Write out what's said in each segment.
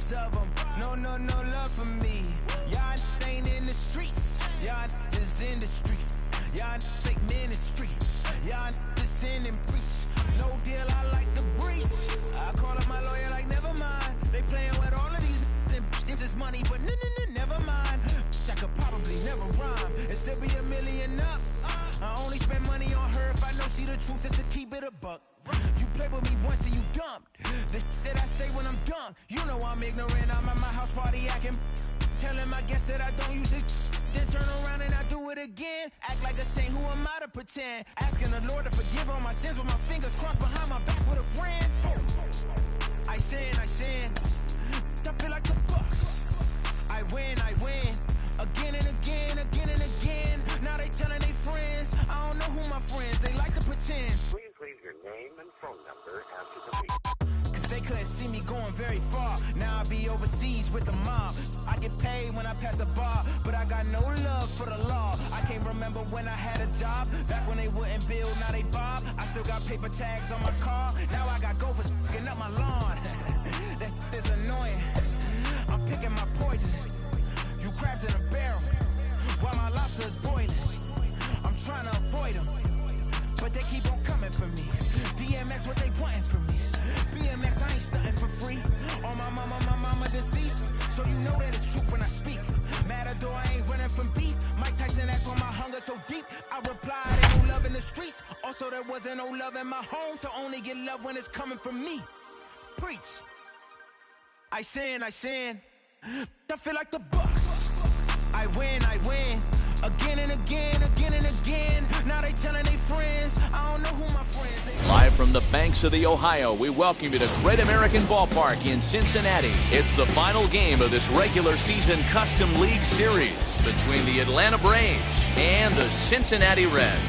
most of them. No love for me. Y'all ain't in the streets. Y'all is in the street. Y'all take ministry. Y'all just sin and preach. No deal, I like the breach. I call up my lawyer like, never mind. They playing with all of these and this is money, but never mind. I could probably never rhyme and still be $1 million up. I only spend money on her if I know she the truth, just to keep it a buck. You play with me once and you dumped. The that I say when I'm done, you know I'm ignorant. I'm at my house party acting. Telling my guests that I don't use it, then turn around and I do it again. Act like a saint, who am I to pretend? Asking the Lord to forgive all my sins with my fingers crossed behind my back with a grand. I sin. I feel like the Bucks. I win. Again and again. Now they telling their friends. I don't know who my friends, they like to pretend. Please leave your name and phone number after the beep. Cause they couldn't see me going very far. Now I be overseas with the mob. I get paid when I pass a bar, but I got no love for the law. I can't remember when I had a job. Back when they wouldn't build, now they bob. I still got paper tags on my car. Now I got gophers f***ing up my lawn. That is annoying. I'm picking my poison. You crabs in a barrel while my lobster is boiling. I'm trying to avoid them, but they keep on coming for me. DMX, what they wanting from me? BMX, I ain't stunting for free. On my mama deceased, so you know that it's true when I speak. Matador, I ain't running from beef. Mike Tyson asked why my hunger so deep. I replied, ain't no love in the streets. Also, there wasn't no love in my home, so only get love when it's coming from me. Preach. I sin. I feel like the Bucks. I win. Again and again. Now they telling their friends. I don't know who my friends they. Live from the banks of the Ohio, we welcome you to Great American Ballpark in Cincinnati. It's the final game of this regular season Custom League Series between the Atlanta Braves and the Cincinnati Reds.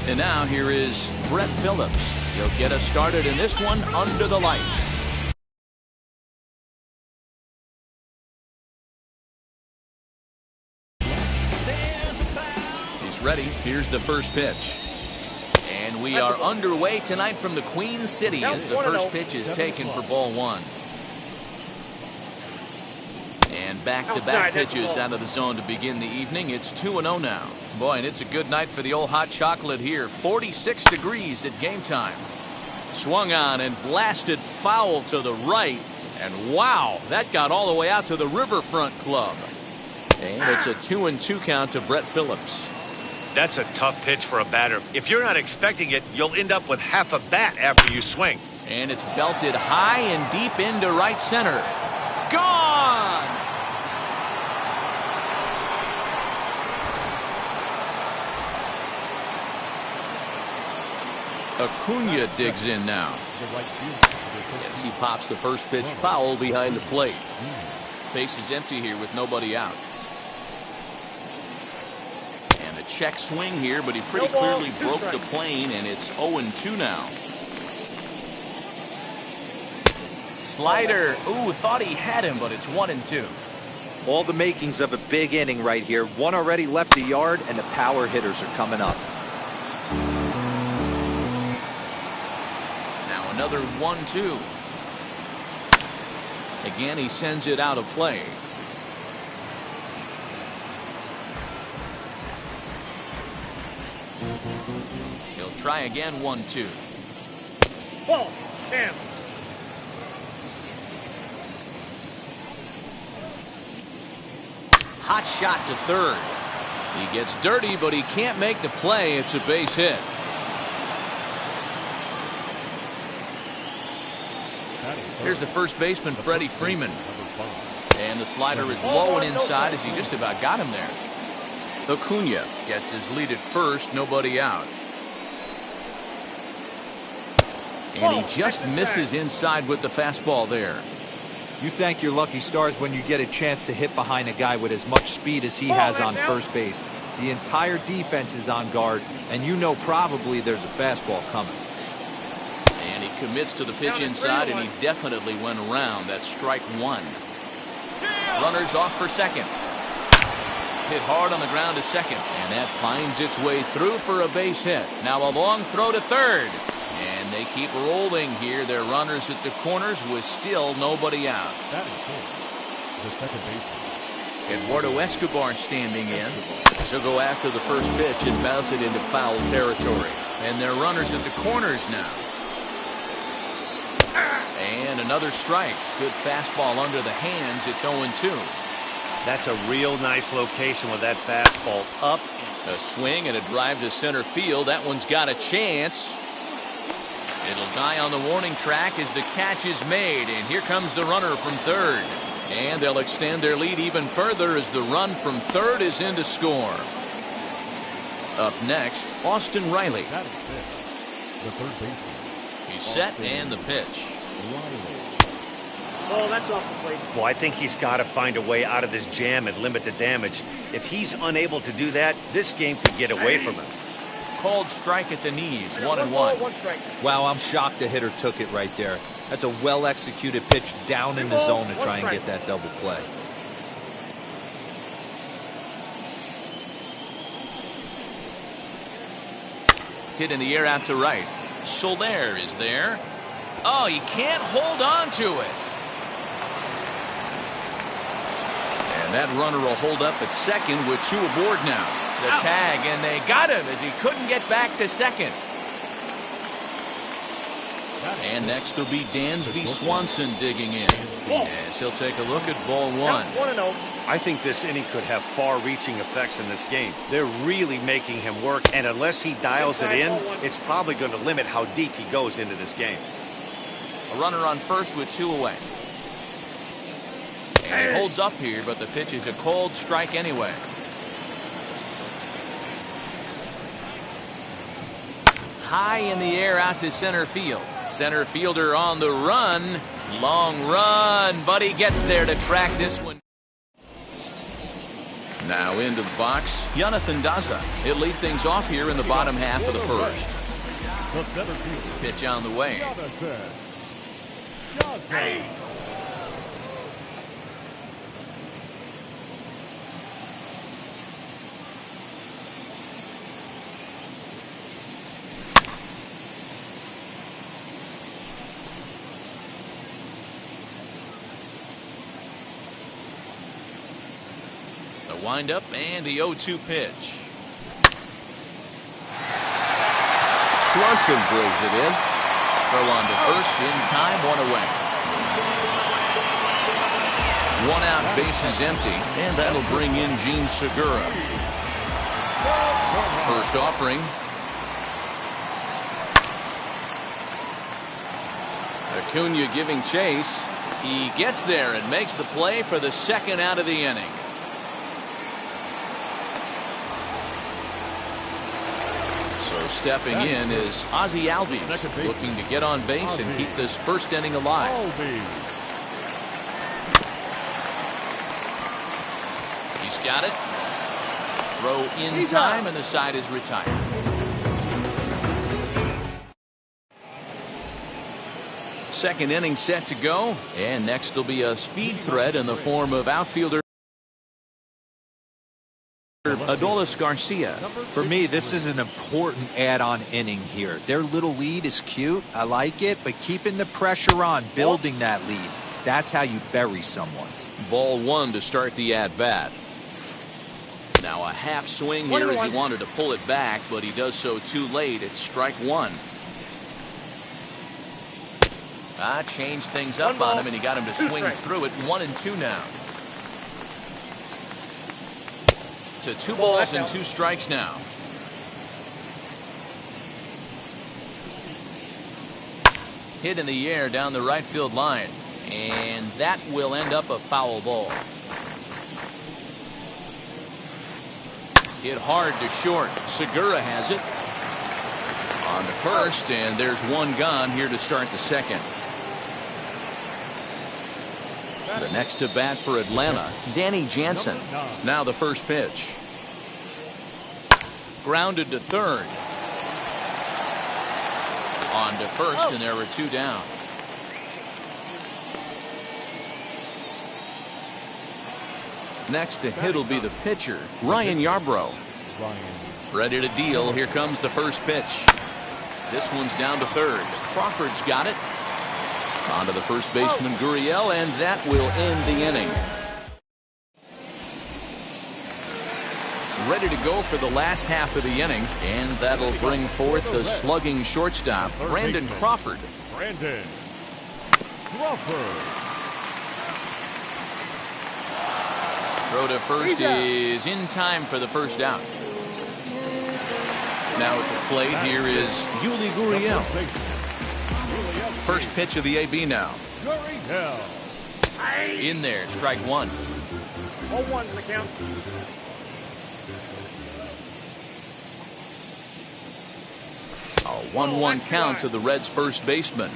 And now here is Brett Phillips. He'll get us started in this one under the lights. Ready. Here's the first pitch. And we are underway tonight from the Queen City as the first pitch is taken for ball one. And back-to-back pitches out of the zone to begin the evening. It's 2-0 now. Boy, and it's a good night for the old hot chocolate here. 46 degrees at game time. Swung on and blasted foul to the right. And wow, that got all the way out to the Riverfront Club. And it's a 2-2 count to Brett Phillips. That's a tough pitch for a batter. If you're not expecting it, you'll end up with half a bat after you swing. And it's belted high and deep into right center. Gone! Acuna digs in now. As he pops the first pitch foul behind the plate. Base is empty here with nobody out. Check swing here, but he pretty clearly broke the plane, and it's 0-2 now. Slider. Ooh, thought he had him, but it's 1-2. All the makings of a big inning right here. One already left the yard, and the power hitters are coming up. Now another 1-2. Again, he sends it out of play. He'll try again. 1-2. Ball. Damn. Hot shot to third. He gets dirty, but he can't make the play. It's a base hit. Here's the first baseman, Freddie Freeman. And the slider is low and inside as he just about got him there. Acuna gets his lead at first, nobody out. And he just misses inside with the fastball there. You thank your lucky stars when you get a chance to hit behind a guy with as much speed as he has on first base. The entire defense is on guard, and you know probably there's a fastball coming. And he commits to the pitch inside, and he definitely went around. That's strike one. Runners off for second. Hit hard on the ground to second, and that finds its way through for a base hit. Now a long throw to third. And they keep rolling here. Their runners at the corners with still nobody out. That is the second baseman. Eduardo Escobar standing in. She'll go after the first pitch and bounce it into foul territory. And their runners at the corners now. And another strike. Good fastball under the hands. It's 0-2. That's a real nice location with that fastball up. A swing and a drive to center field. That one's got a chance. It'll die on the warning track as the catch is made. And here comes the runner from third. And they'll extend their lead even further as the run from third is in to score. Up next, Austin Riley. That is it. The third baseman. He's set and the pitch. Oh, that's off the plate. Well, I think he's got to find a way out of this jam and limit the damage. If he's unable to do that, this game could get away from him. Called strike at the knees, 1-1. One strike. Wow, I'm shocked the hitter took it right there. That's a well-executed pitch down in the zone to try and get that double play. Hit in the air out to right. Soler is there. Oh, he can't hold on to it. And that runner will hold up at second with two aboard now. The tag, and they got him as he couldn't get back to second. And next will be Dansby Swanson digging in. As he'll take a look at ball one. 1-0. I think this inning could have far-reaching effects in this game. They're really making him work, and unless he dials it in, it's probably going to limit how deep he goes into this game. A runner on first with two away. And he holds up here, but the pitch is a cold strike anyway. High in the air out to center field. Center fielder on the run. Long run, but he gets there to track this one. Now into the box, Jonathan Daza. He'll lead things off here in the bottom half of the first. The center fielder. Pitch on the way. Johnson. The windup and the 0-2 pitch. Swanson brings it in. Throw on to first in time, one away. 1 out, bases empty, and that'll bring in Gene Segura. First offering. Acuna giving chase. He gets there and makes the play for the second out of the inning. So stepping in is Ozzie Albies, looking to get on base and keep this first inning alive. He's got it. Throw in time, and the side is retired. Second inning set to go, and next will be a speed threat in the form of outfielder Adolis Garcia. For me, this is an important add-on inning here. Their little lead is cute. I like it, but keeping the pressure on, building that lead, that's how you bury someone. Ball one to start the at-bat. Now a half swing here as he wanted to pull it back, but he does so too late. It's strike one. Changed things up on him, and he got him to swing through it. 1-2 now. To 2 balls and 2 strikes now. Hit in the air down the right field line, and that will end up a foul ball. Hit hard to short. Segura has it. On to first, and there's one gone here to start the second. The next to bat for Atlanta, Danny Jansen. Now the first pitch. Grounded to third. On to first, and there were 2 down. Next to hit will be the pitcher, Ryan Yarbrough. Ready to deal. Here comes the first pitch. This one's down to third. Crawford's got it. On to the first baseman, Gurriel, and that will end the inning. Ready to go for the last half of the inning, and that'll bring forth the slugging shortstop, Brandon Crawford. Brandon Crawford. Throw to first is in time for the first out. Now at the plate, here is Yuli Gurriel. First pitch of the AB now. In there, strike one. 0-1 in the count. A 1-1 count to the Reds' first baseman.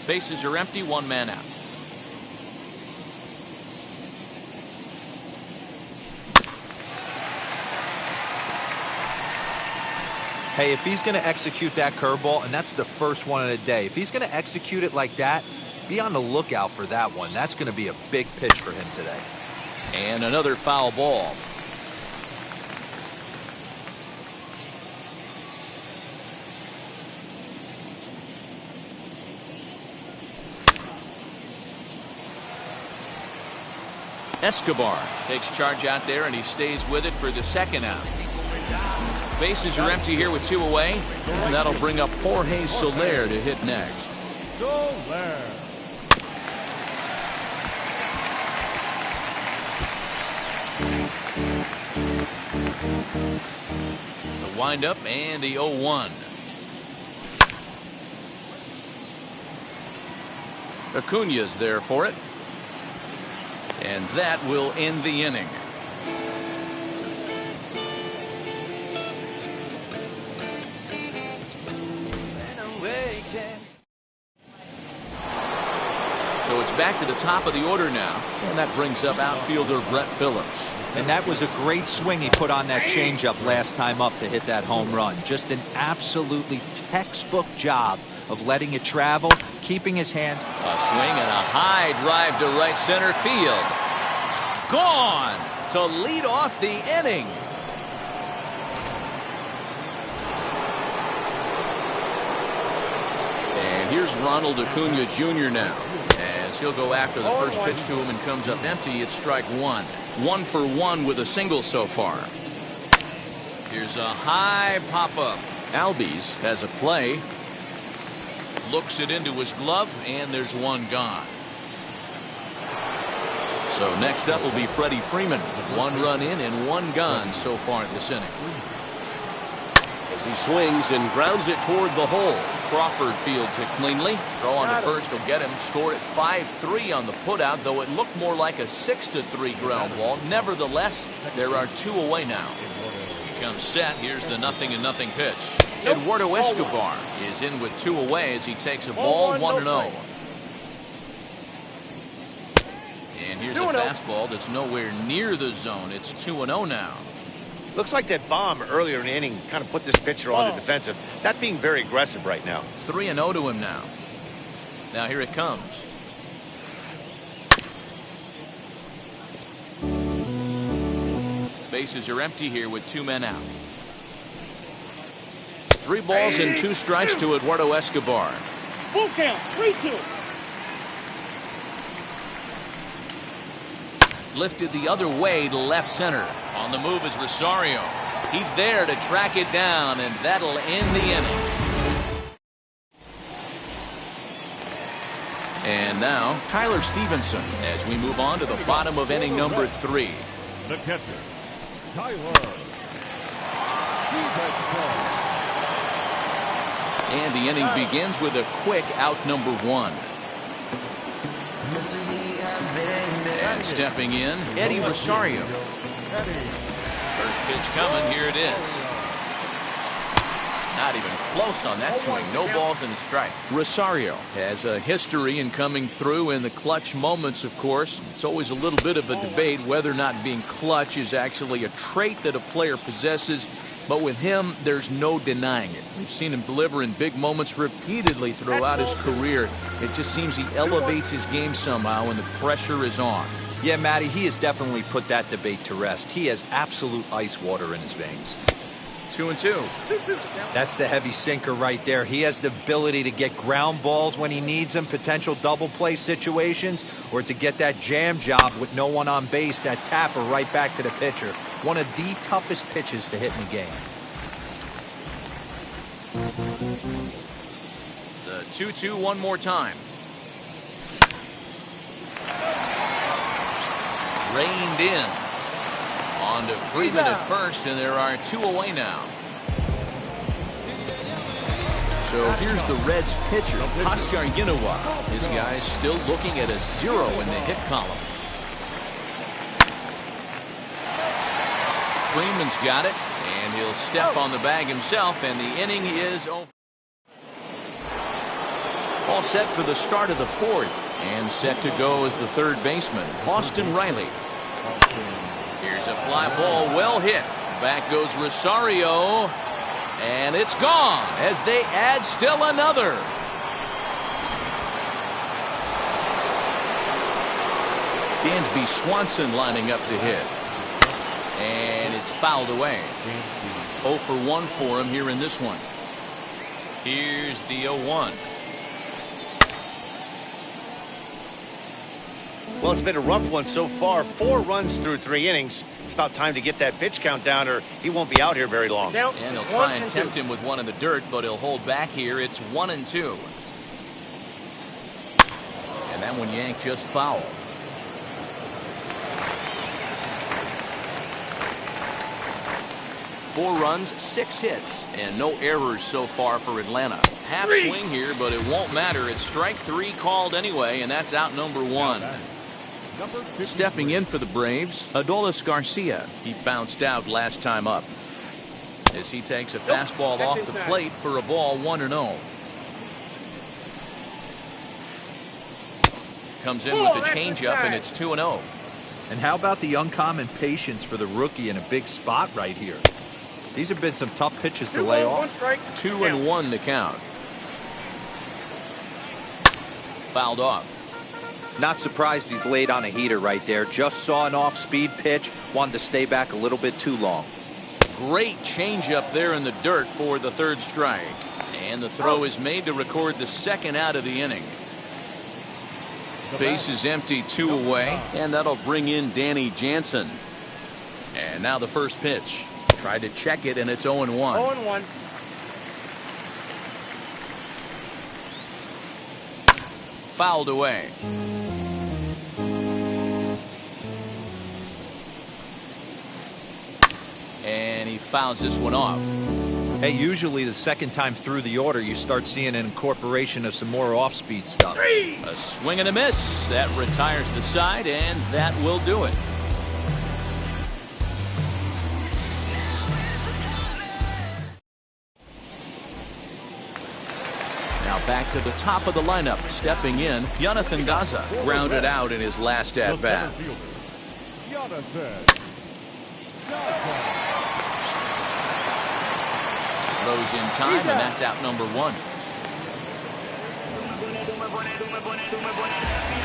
Bases are empty, one man out. Hey, if he's going to execute that curveball, and that's the first one of the day, if he's going to execute it like that, be on the lookout for that one. That's going to be a big pitch for him today. And another foul ball. Escobar takes charge out there, and he stays with it for the second out. Bases are empty here with two away, and that'll bring up Jorge Soler to hit next. Soler. The windup and the 0-1. Acuña's there for it. And that will end the inning. So it's back to the top of the order now, and that brings up outfielder Brett Phillips. And that was a great swing he put on that changeup last time up to hit that home run. Just an absolutely textbook job of letting it travel, keeping his hands. A swing and a high drive to right center field. Gone to lead off the inning. And here's Ronald Acuña Jr. now, as he'll go after the first pitch to him and comes up empty. It's strike one. 1 for 1 with a single so far. Here's a high pop-up. Albies has a play. Looks it into his glove, and there's one gone. So next up will be Freddie Freeman. 1 run in and 1 gone so far this inning. As he swings and grounds it toward the hole. Crawford fields it cleanly. Throw on to first will get him. Score at 5-3 on the putout, though it looked more like a 6-3 ground ball. Nevertheless, there are 2 away now. He comes set. Here's the 0-0 pitch. Eduardo Escobar is in with 2 away as he takes a ball 1-0. And here's a fastball that's nowhere near the zone. It's 2-0 now. Looks like that bomb earlier in the inning kind of put this pitcher on the defensive. Not being very aggressive right now. 3-0 to him now. Now here it comes. Bases are empty here with 2 men out. 3 balls and 2 strikes to Eduardo Escobar. Full count, 3-2. Lifted the other way to left center. On the move is Rosario. He's there to track it down, and that'll end the inning. And now Tyler Stevenson as we move on to the bottom of inning number 3. The catcher, Tyler Stevenson. And the inning begins with a quick out number 1. And stepping in, Eddie Rosario. First pitch coming, here it is. Not even close on that swing. No balls and a strike. Rosario has a history in coming through in the clutch moments, of course. It's always a little bit of a debate whether or not being clutch is actually a trait that a player possesses. But with him, there's no denying it. We've seen him deliver in big moments repeatedly throughout his career. It just seems he elevates his game somehow when the pressure is on. Yeah, Matty, he has definitely put that debate to rest. He has absolute ice water in his veins. 2-2. That's the heavy sinker right there. He has the ability to get ground balls when he needs them, potential double play situations, or to get that jam job with no one on base, that tapper right back to the pitcher. One of the toughest pitches to hit in the game. The 2-2 one more time. Reined in. On to Freeman at first, and there are 2 away now. So here's the Reds pitcher, Oscar Yinoa. This guy's still looking at a 0 in the hit column. Freeman's got it, and he'll step on the bag himself, and the inning is over. All set for the start of the 4th, and set to go is the third baseman, Austin Riley. Here's a fly ball, well hit. Back goes Rosario, and it's gone as they add still another. Dansby Swanson lining up to hit, and it's fouled away. 0 for 1 for him here in this one. Here's the 0-1. Well, it's been a rough one so far. 4 runs through 3 innings. It's about time to get that pitch count down, or he won't be out here very long. And they'll try and tempt him with one in the dirt, but he'll hold back here. It's 1-2. And that one yanked just foul. Four runs, 6 hits, and no errors so far for Atlanta. Half swing here, but it won't matter. It's strike 3 called anyway, and that's out number 1. Stepping in for the Braves, Adolis Garcia. He bounced out last time up as he takes a fastball off the plate for a ball 1-0. Comes in with a changeup, and it's 2-0. And how about the uncommon patience for the rookie in a big spot right here? These have been some tough pitches to lay off. 2-1 the count. Fouled off. Not surprised he's laid on a heater right there. Just saw an off-speed pitch. Wanted to stay back a little bit too long. Great changeup there in the dirt for the 3rd strike. And the throw is made to record the 2nd out of the inning. Base is empty, 2 away, and that'll bring in Danny Jansen. And now the first pitch. Tried to check it, and it's 0-1. 0-1. Fouled away. And he fouls this one off. Hey, usually the 2nd time through the order, you start seeing an incorporation of some more off-speed stuff. A swing and a miss. That retires the side, and that will do it. Now back to the top of the lineup. Stepping in, Jonathan Daza grounded out in his last at-bat. Throws in time, and that's out number 1.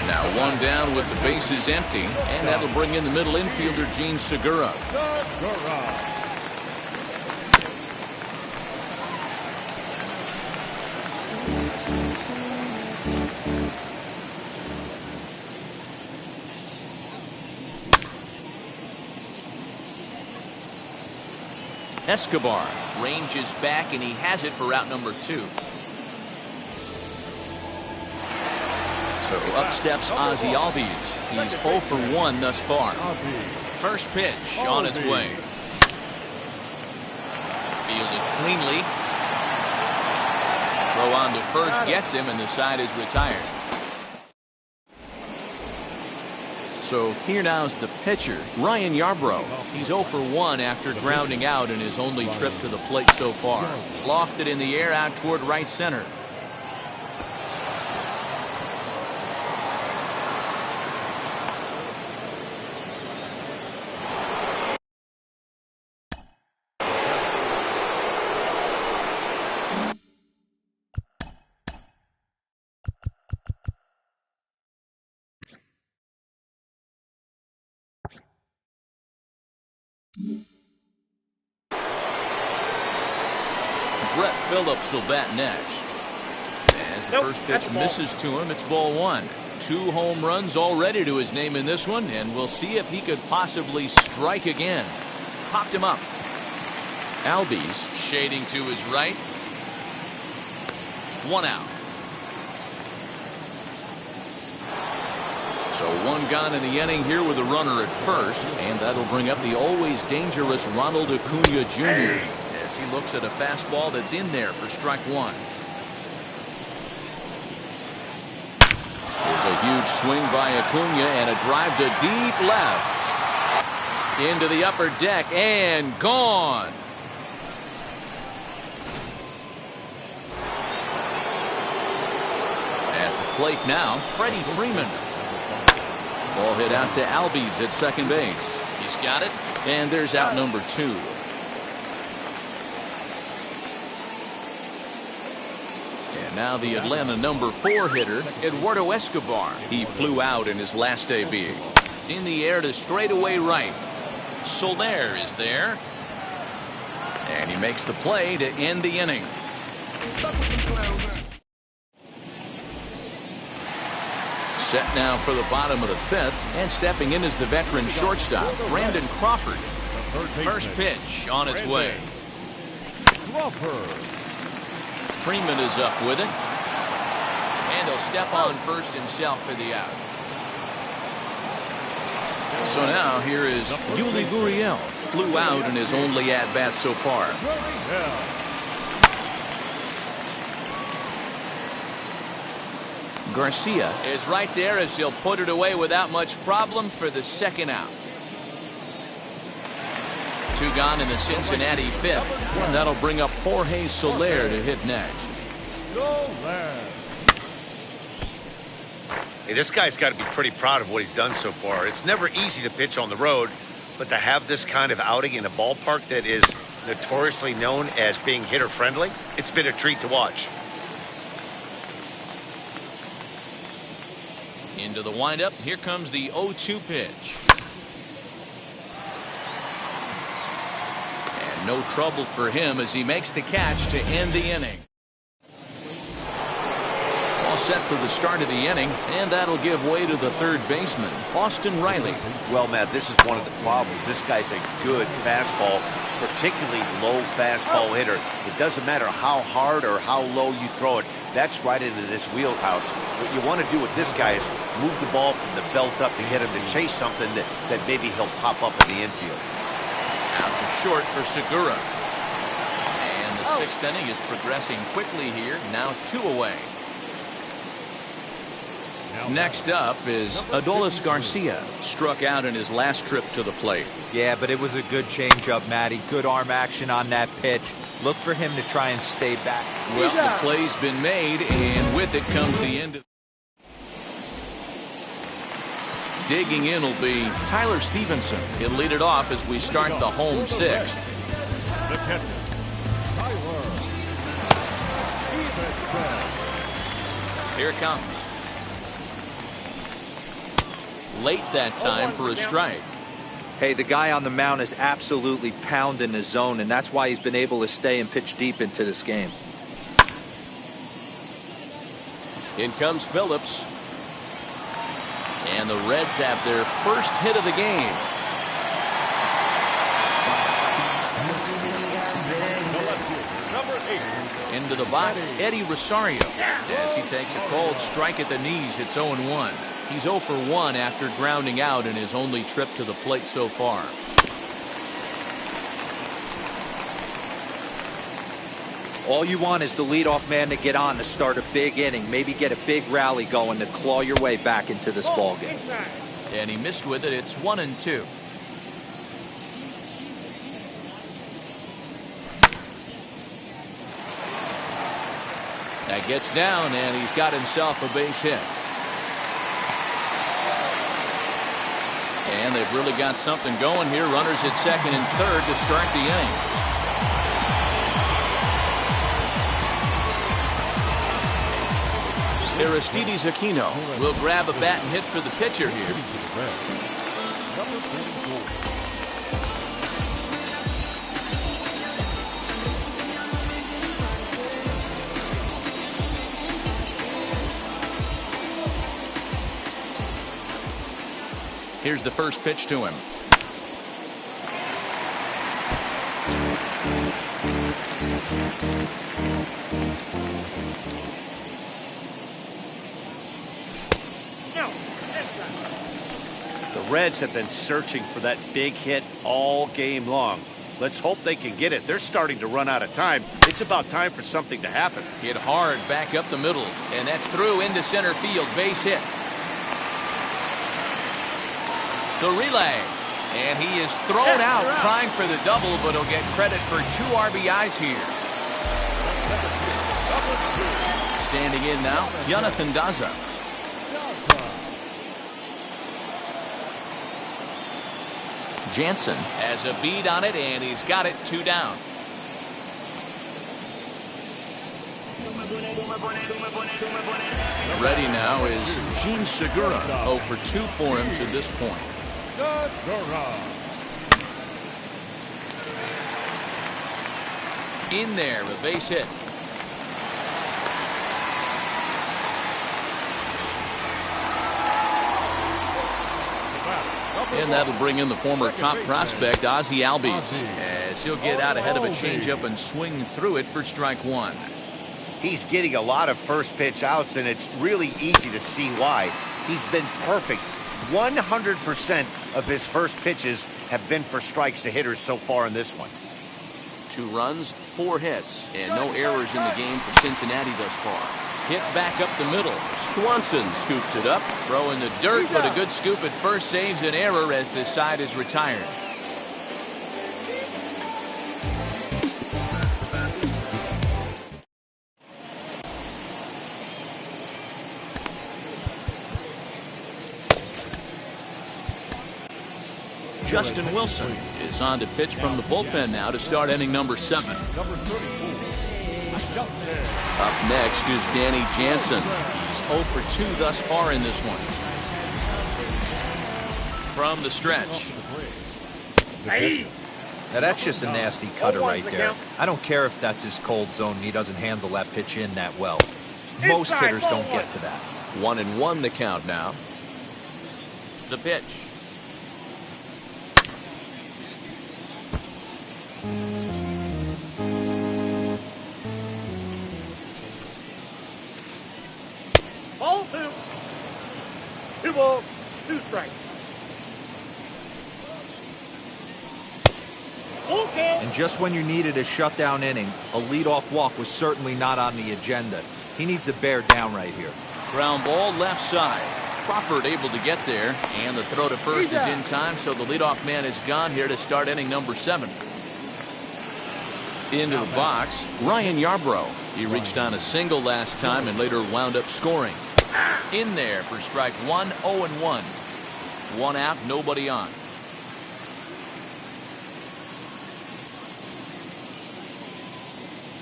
Now 1 down with the bases empty, and that'll bring in the middle infielder, Gene Segura. Escobar ranges back, and he has it for out number 2. So up steps Ozzie Albies. He's 0 for 1 thus far. First pitch on its way. Fielded cleanly. Throw on to first gets him, and the side is retired. So here now's the pitcher, Ryan Yarbrough. He's 0 for 1 after grounding out in his only trip to the plate so far. Lofted in the air out toward right center. Brett Phillips will bat next. As the first pitch misses to him, it's ball 1. 2 home runs already to his name in this one, and we'll see if he could possibly strike again. Popped him up. Albies shading to his right. 1 out. So 1 gone in the inning here with a runner at first, and that'll bring up the always dangerous Ronald Acuna Jr. as he looks at a fastball that's in there for strike 1. There's a huge swing by Acuna and a drive to deep left. Into the upper deck and gone. At the plate now, Freddie Freeman. Ball hit out to Albies at second base. He's got it, and there's out number 2. And now the Atlanta number 4 hitter, Eduardo Escobar. He flew out in his last AB. In the air to straightaway right. Soler is there. And he makes the play to end the inning. Set now for the bottom of the 5th, and stepping in is the veteran shortstop, Brandon Crawford. First pitch on its way. Freeman is up with it. And he'll step on first himself for the out. So now here is Yuli Gurriel. Flew out in his only at-bat so far. Garcia is right there as he'll put it away without much problem for the second out. 2 gone in the Cincinnati 5th, and that'll bring up Jorge Soler to hit next. Hey, this guy's got to be pretty proud of what he's done so far. It's never easy to pitch on the road, but to have this kind of outing in a ballpark that is notoriously known as being hitter-friendly, it's been a treat to watch. Into the windup. Here comes the 0-2 pitch. And no trouble for him as he makes the catch to end the inning. All set for the start of the inning, and that'll give way to the third baseman, Austin Riley. Well, Matt, this is one of the problems. This guy's a good fastball, particularly low fastball hitter. It doesn't matter how hard or how low you throw it. That's right into this wheelhouse. What you want to do with this guy is move the ball from the belt up to get him to chase something that maybe he'll pop up in the infield. Out to short for Segura. And the 6th inning is progressing quickly here. Now 2 away. Next up is Adolis Garcia. Struck out in his last trip to the plate. Yeah, but it was a good changeup, Matty. Good arm action on that pitch. Look for him to try and stay back. Well, the play's been made, and with it comes the end of. Digging in will be Tyler Stevenson. He'll lead it off as we start the home 6th. The catcher, Tyler Stevenson. Here it comes. Late that time for a strike. Hey, the guy on the mound is absolutely pounding his zone, and that's why he's been able to stay and pitch deep into this game. In comes Phillips. And the Reds have their first hit of the game. Number 8. Into the box, Eddie Rosario. As he takes a cold strike at the knees, it's 0-1. He's 0 for 1 after grounding out in his only trip to the plate so far. All you want is the leadoff man to get on to start a big inning, maybe get a big rally going to claw your way back into this ballgame. And he missed with it. It's 1-2. That gets down, and he's got himself a base hit. And they've really got something going here. Runners at second and third to start the inning. Aristides Aquino will grab a bat and hit for the pitcher here. Number 44. Here's the first pitch to him. The Reds have been searching for that big hit all game long. Let's hope they can get it. They're starting to run out of time. It's about time for something to happen. Hit hard back up the middle, and that's through into center field. Base hit. The relay, and he is thrown out trying for the double, but he'll get credit for 2 RBIs here. Standing in now, Jonathan Daza. Jansen has a bead on it, and he's got it 2 down. Ready now is Gene Segura. 0 for 2 for him to this point. In there, a base hit. And that'll bring in the former top prospect, Ozzie Albies, as he'll get out ahead of a changeup and swing through it for strike 1. He's getting a lot of first pitch outs, and it's really easy to see why. He's been perfect. 100% of his first pitches have been for strikes to hitters so far in this one. 2 runs, 4 hits, and no errors in the game for Cincinnati thus far. Hit back up the middle. Swanson scoops it up. Throw in the dirt, but a good scoop at first saves an error as this side is retired. Justin Wilson is on to pitch from the bullpen now to start inning number 7. Up next is Danny Jansen. He's 0 for 2 thus far in this one. From the stretch. Now that's just a nasty cutter right there. I don't care if that's his cold zone and he doesn't handle that pitch in that well. Most hitters don't get to that. 1-1 the count now. The pitch. Ball 2. 2 balls, 2 strikes. And just when you needed a shutdown inning, a leadoff walk was certainly not on the agenda. He needs to bear down right here. Ground ball left side. Crawford able to get there, and the throw to first is in time, so the leadoff man is gone here to start inning number 7. Into the box, Ryan Yarbrough. He reached on a single last time and later wound up scoring. In there for strike 1, 0-1. 1 out, nobody on.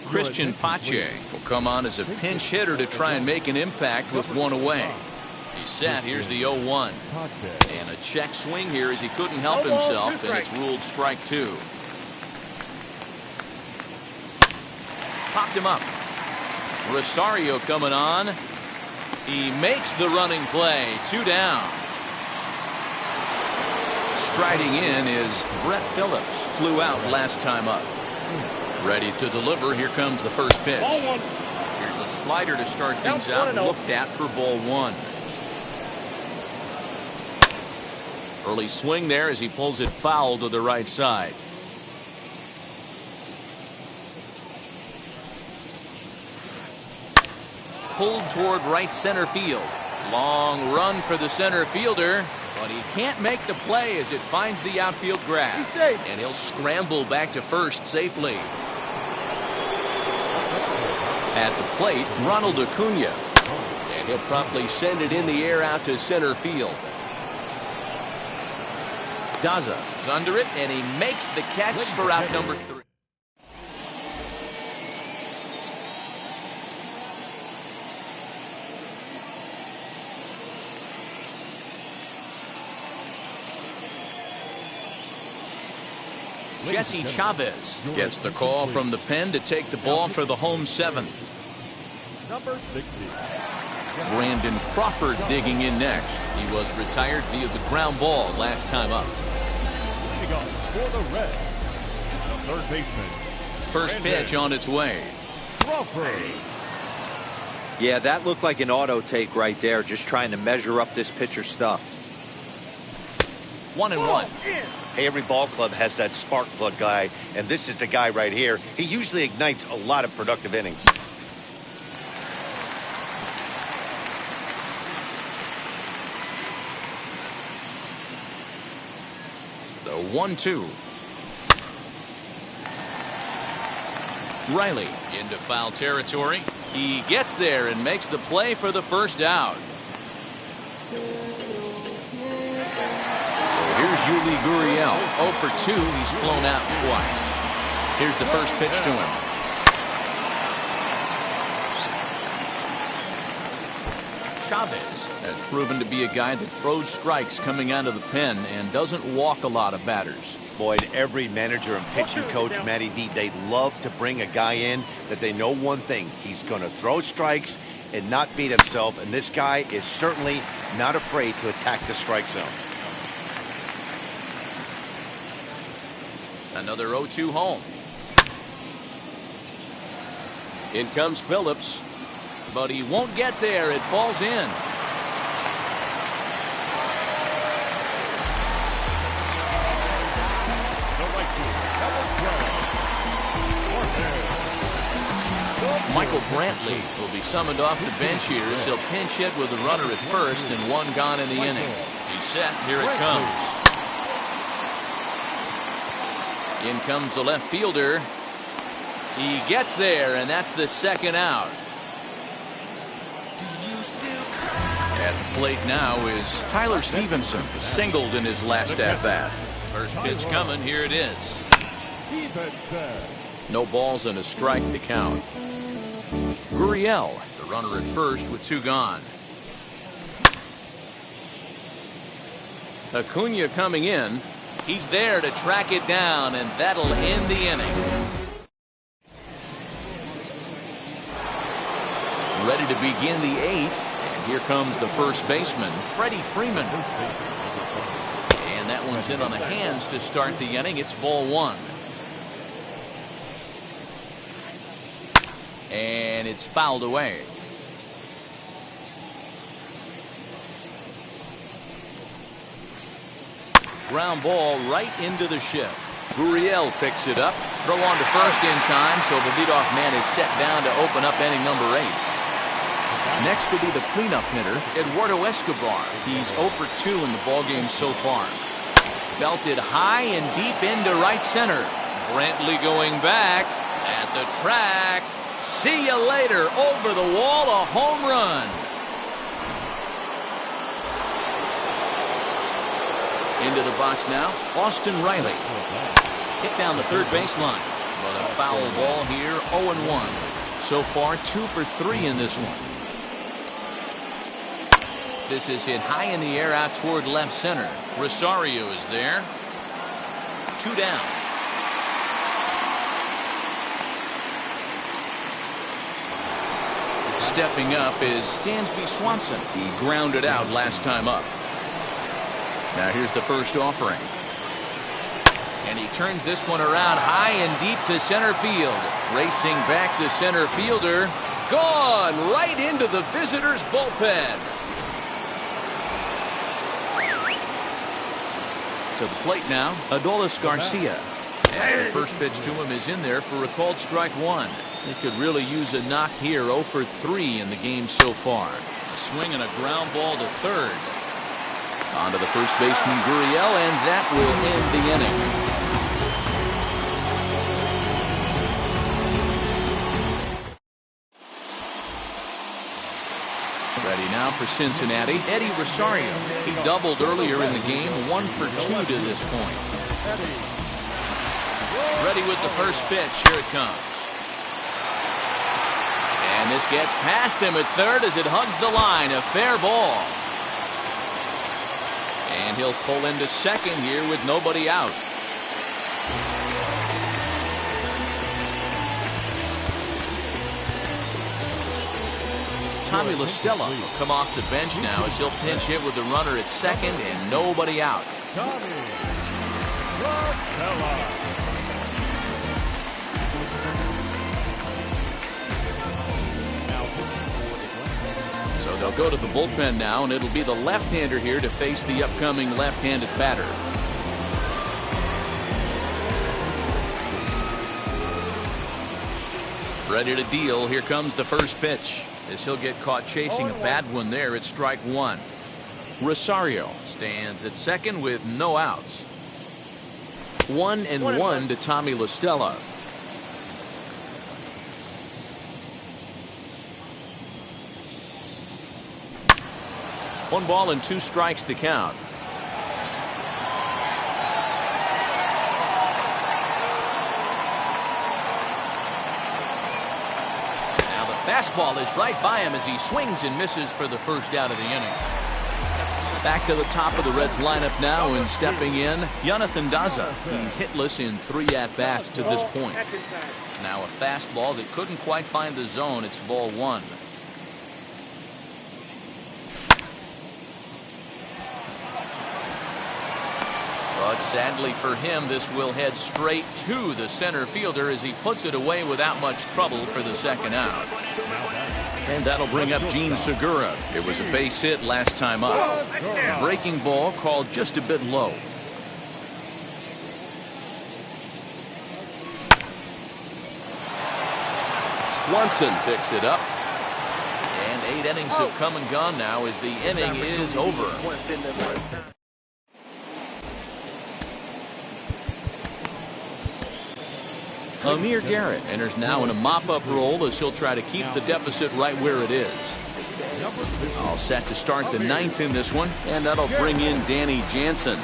Christian Pache will come on as a pinch hitter to try and make an impact with 1 away. He's set. Here's the 0-1. And a check swing here as he couldn't help himself, and it's ruled strike 2. Popped him up. Rosario coming on. He makes the running play. 2 down. Striding in is Brett Phillips. Flew out last time up. Ready to deliver. Here comes the first pitch. Here's a slider to start things out. Looked at for ball 1. Early swing there as he pulls it foul to the right side. Pulled toward right center field. Long run for the center fielder, but he can't make the play as it finds the outfield grass. And he'll scramble back to first safely. At the plate, Ronald Acuna. And he'll promptly send it in the air out to center field. Daza is under it, and he makes the catch for out number 3. Jesse Chavez gets the call from the pen to take the ball for the home 7th. Number 60. Brandon Crawford digging in next. He was retired via the ground ball last time up. Leading off for the Reds, the third baseman. First pitch on its way. Crawford. Yeah, that looked like an auto take right there, just trying to measure up this pitcher's stuff. 1-1. Hey, every ball club has that spark plug guy, and this is the guy right here. He usually ignites a lot of productive innings. The 1-2. Riley into foul territory. He gets there and makes the play for the first out. Here's Yuli Gurriel. 0 for 2. He's flown out twice. Here's the first pitch to him. Chavez has proven to be a guy that throws strikes coming out of the pen and doesn't walk a lot of batters. Boy, and every manager and pitching coach, Matty V, they love to bring a guy in that they know one thing. He's going to throw strikes and not beat himself, and this guy is certainly not afraid to attack the strike zone. Another 0-2 home. In comes Phillips, but he won't get there. It falls in. Michael Brantley will be summoned off the bench here as he'll pinch hit with a runner at first and one gone in the inning. He's set. Here it comes. In comes the left fielder. He gets there, and that's the second out. At the plate now is Tyler Stevenson, singled in his last at-bat. First pitch coming. Here it is. No balls and a strike to count. Gurriel, the runner at first with two gone. Acuna coming in. He's there to track it down, and that'll end the inning. Ready to begin the eighth, and here comes the first baseman, Freddie Freeman. And that one's in on the hands to start the inning. It's ball one. And it's fouled away. Ground ball right into the shift. Gurriel picks it up. Throw on to first in time, so the leadoff man is set down to open up inning number 8. Next will be the cleanup hitter, Eduardo Escobar. He's 0 for 2 in the ballgame so far. Belted high and deep into right center. Brantley going back at the track. See you later. Over the wall, a home run. Into the box now, Austin Riley. Hit down the third baseline, but a foul ball here, 0-1. So far, 2 for 3 in this one. This is hit high in the air out toward left center. Rosario is there. 2 down. Stepping up is Dansby Swanson. He grounded out last time up. Now here's the first offering. And he turns this one around high and deep to center field. Racing back the center fielder. Gone right into the visitors' bullpen. To the plate now, Adolis Garcia. As the first pitch to him is in there for a called strike one. They could really use a knock here. 0 for 3 in the game so far. A swing and a ground ball to third. On to the first baseman, Gurriel, and that will end the inning. Ready now for Cincinnati, Eddie Rosario. He doubled earlier in the game, 1 for 2 to this point. Ready with the first pitch. Here it comes. And this gets past him at third as it hugs the line. A fair ball. And he'll pull into second here with nobody out. Tommy La Stella will come off the bench now as he'll pinch hit with the runner at second and nobody out. Tommy La Stella. So they'll go to the bullpen now, and it'll be the left-hander here to face the upcoming left-handed batter. Ready to deal. Here comes the first pitch. As he'll get caught chasing a bad one there at strike one. Rosario stands at second with no outs. 1-1 to Tommy La Stella. One ball and 2 strikes to count. Now the fastball is right by him as he swings and misses for the first out of the inning. Back to the top of the Reds lineup now, and stepping in, Jonathan Daza. He's hitless in 3 at-bats to this point. Now a fastball that couldn't quite find the zone. It's ball 1. But sadly for him, this will head straight to the center fielder as he puts it away without much trouble for the second out. And that'll bring up Gene Segura. It was a base hit last time up. Breaking ball called just a bit low. Swanson picks it up. And 8 innings have come and gone now as the inning is over. Amir Garrett enters now in a mop-up role as he'll try to keep the deficit right where it is. All set to start the 9th in this one, and that'll bring in Danny Jansen.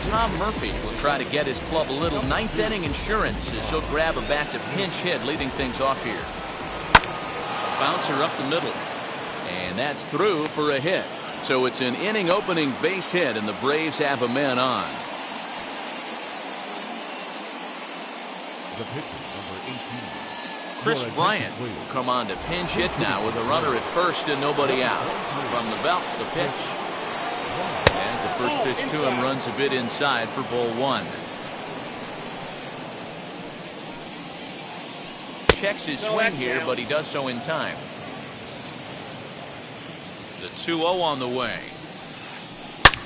Tom Murphy will try to get his club a little 9th inning insurance as he'll grab a bat to pinch hit, leading things off here. A bouncer up the middle, and that's through for a hit. So it's an inning opening base hit, and the Braves have a man on. The pitcher, number 18. Chris Bryant will come on to pinch hit now with a runner at first and nobody out. From the belt, the pitch. As the first pitch to him runs a bit inside for ball 1. Checks his swing here, but he does so in time. The 2-0 on the way.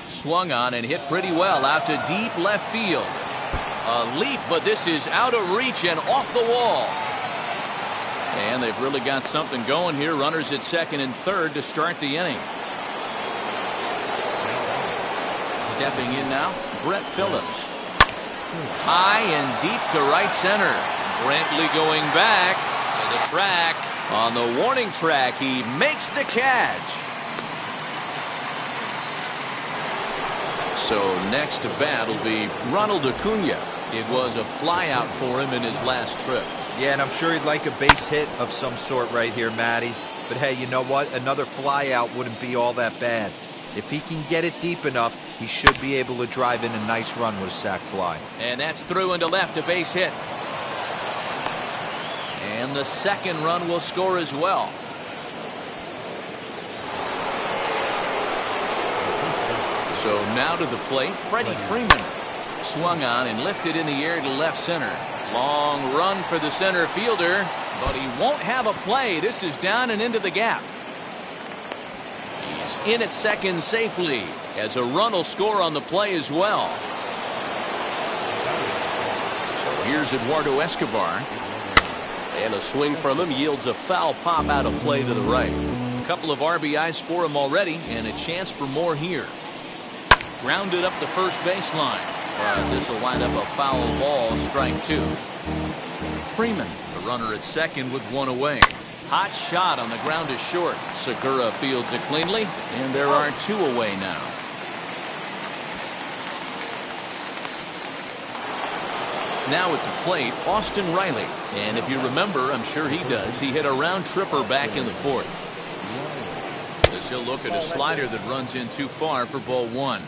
Swung on and hit pretty well out to deep left field. A leap, but this is out of reach and off the wall. And they've really got something going here. Runners at second and third to start the inning. Stepping in now, Brett Phillips. High and deep to right center. Brantley going back to the track. On the warning track, he makes the catch. So next to bat will be Ronald Acuna. It was a flyout for him in his last trip. Yeah, and I'm sure he'd like a base hit of some sort right here, Matty. But hey, you know what? Another flyout wouldn't be all that bad. If he can get it deep enough, he should be able to drive in a nice run with a sac fly. And that's through into left, a base hit. And the second run will score as well. So now to the plate, Freddie Freeman. Swung on and lifted in the air to left center. Long run for the center fielder, but he won't have a play. This is down and into the gap. He's in at second safely as a run will score on the play as well. So here's Eduardo Escobar. And a swing from him yields a foul pop out of play to the right. A couple of RBIs for him already and a chance for more here. Grounded up the first baseline. This will wind up a foul ball, strike 2. Freeman, the runner at second with 1 away. Hot shot on the ground is short. Segura fields it cleanly, and there are 2 away now. Now at the plate, Austin Riley. And if you remember, I'm sure he does, he hit a round tripper back in the 4th. As he'll look at a slider that runs in too far for ball 1.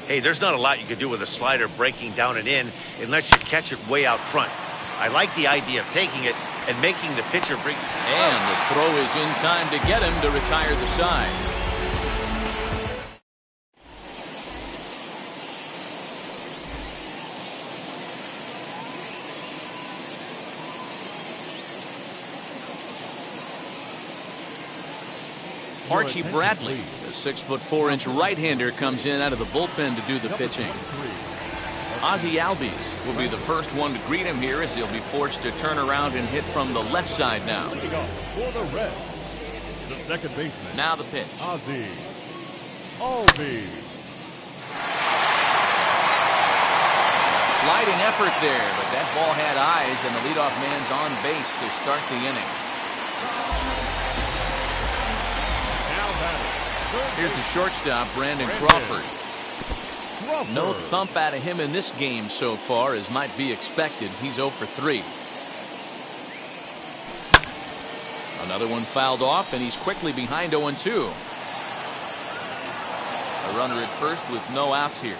Hey, there's not a lot you can do with a slider breaking down and in unless you catch it way out front. I like the idea of taking it and making the pitcher bring. And the throw is in time to get him to retire the side. Archie Bradley, the 6'4" right-hander, comes in out of the bullpen to do the pitching. Ozzie Albies will be the first one to greet him here as he'll be forced to turn around and hit from the left side now. Leading off for the Reds, the second baseman. Now the pitch. Ozzie Albies. Sliding effort there, but that ball had eyes, and the leadoff man's on base to start the inning. Here's the shortstop, Brandon Crawford. No thump out of him in this game so far, as might be expected. He's 0 for 3. Another one fouled off, and he's quickly behind 0-2. A runner at first with no outs here.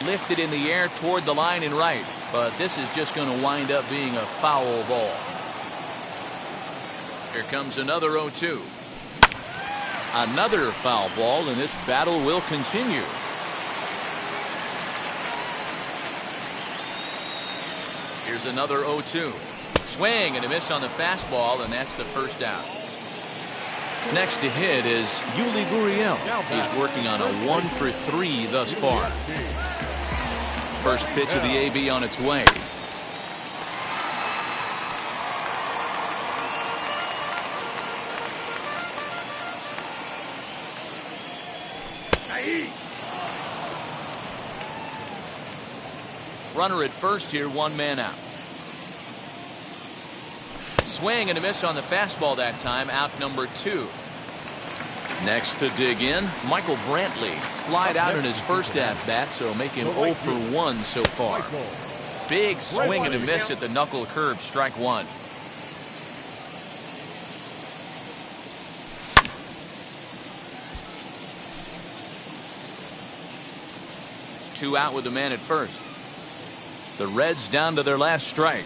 Lifted in the air toward the line and right, but this is just going to wind up being a foul ball. Here comes another 0-2. Another foul ball, and this battle will continue. Here's another 0-2. Swing and a miss on the fastball, and that's the first out. Next to hit is Yuli Gurriel. He's working on a 1 for 3 thus far. First pitch of the AB on its way. Runner at first here, 1 man out. Swing and a miss on the fastball that time, out number 2. Next to dig in, Michael Brantley. Flied out in his first at-bat, so make him 0 for 1 so far. Big swing and a miss at the knuckle curve, strike 1. Two out with the man at first. The Reds down to their last strike.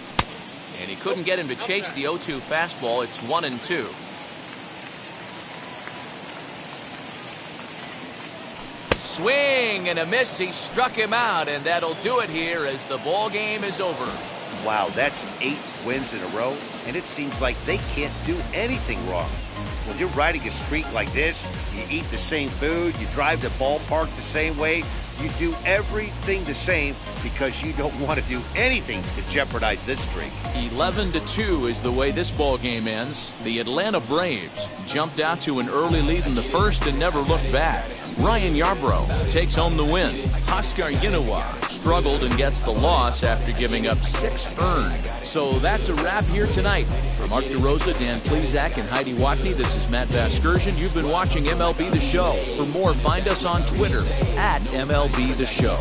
And he couldn't get him to chase the 0-2 fastball. It's 1-2. Swing and a miss. He struck him out, and that'll do it here as the ball game is over. Wow, that's 8 wins in a row, and it seems like they can't do anything wrong. When you're riding a streak like this, you eat the same food, you drive the ballpark the same way, you do everything the same because you don't want to do anything to jeopardize this streak. 11-2 is the way this ball game ends. The Atlanta Braves jumped out to an early lead in the first and never looked back. Ryan Yarbrough takes home the win. Oscar Ynoa struggled and gets the loss after giving up 6 earned. So that's a wrap here tonight. For Mark DeRosa, Dan Plesac, and Heidi Watney, this is Matt Vasgersian. You've been watching MLB The Show. For more, find us on Twitter at MLB The Show.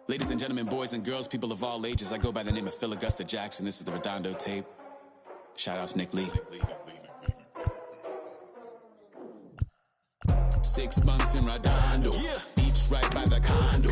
Ladies and gentlemen, boys and girls, people of all ages, I go by the name of Phil Augusta Jackson. This is the Redondo tape. Shout out to Nick Lee. 6 months in Redondo, beach right by the condo.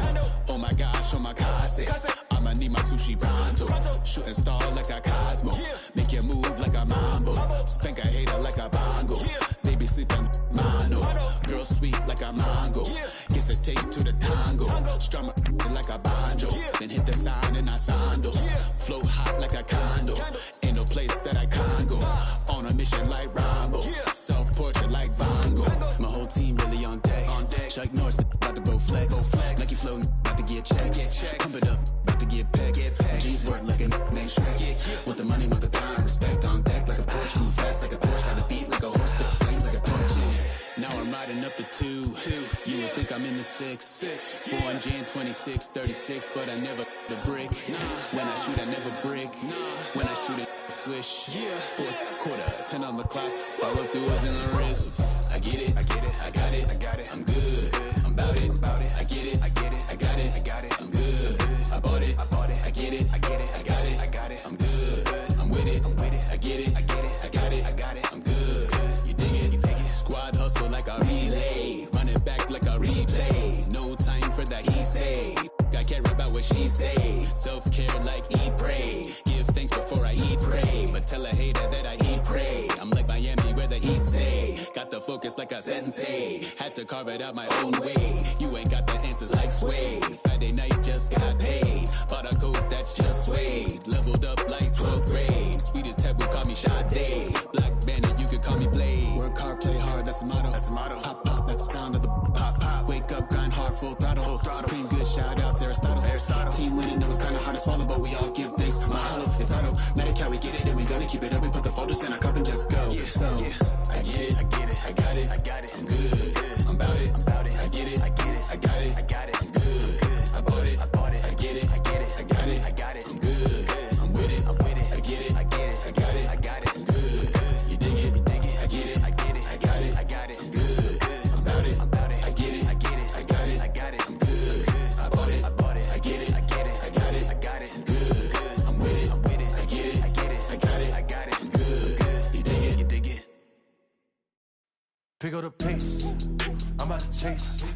Oh my gosh, oh my casa, I'ma need my sushi pronto. Shooting star like a Cosmo, make you move like a mambo. Spank a hater like a bongo, baby sleeping mono. Girl sweet like a mango, gets a taste to the tango. Strum it like a banjo, then hit the sign in our sandals. Flow hot like a condo, ain't no place that I can't go. On a mission like Rambo, self-portrait like Van Gogh. My whole team really on deck. Chuck Norris about to bow flex. Nike flow about to get checks. Pump it up, about to get pecs. Jeans work like a named Shrek. With the money, with the power, respect on deck like a Porsche. Move fast like a Porsche, ride the beat like a horse, spit the flames like a torch. Now I'm riding up the 2. You would think I'm in the 6. Born Jan 26, 36, but I never the brick. When I shoot, I never brick. When I shoot it, swish. Fourth quarter, 10 on the clock. Follow through is in the wrist. I get it, I got it, I'm good, I'm about it, I get it, I got it, I'm good, I bought it, I get it, I got it, I'm good, I'm with it, I get it, I got it, I'm good, you dig it, squad hustle like a relay, run it back like a replay, no time for that he say, I care about what she say, self-care like eat, pray, give thanks before I eat, pray, but tell a hater that I eat, pray, I'm like Miami where the heat stay, got the focus like a sensei, had to carve it out my own way, you ain't got the answers like Sway, Friday night just got paid, bought a coat that's just suede, leveled up like 12th grade, sweetest taboo call me Sade, Black Bandit you could call me Blade, work hard play hard that's the motto, pop pop that's the sound of the pop, wake up grind hard full throttle, supreme good shout out to Aristotle, team winning it was kinda hard to swallow but we all give thanks, mahalo, it's auto, Medi-Cal we get it and we gonna keep it up, we put the Folgers in our cup and just go, so, I get it, I got it, I'm good, I'm about it, I get it, I got it, I'm good, I bought it, I get it, I got it, I'm good, I'm with it, I get it, I got it, I'm good, you dig it, I get it, I got it, I'm good, I'm about it, I get it, I got it, I'm good, I bought it, I get it, I got it, I'm good, I'm with it, I get it, I got it, I'm good, you dig it. Pick up the pace, I'm about to chase,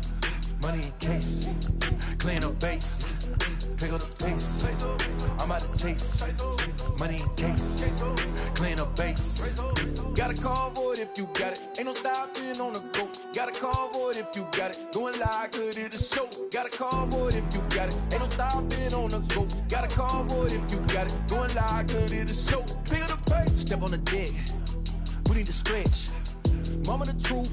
money in case, clean up base. Pick up the pace, I'm about to chase, money in case, clean up base. Got a call for it if you got it, ain't no stopping on the go. Got a call for it if you got it, going live, good at the show. Got a call for it if you got it, ain't no stopping on the go. Got a call for it if you got it, going live, good at the show. Pick up the pace, step on the deck, we need to stretch. Mama the truth.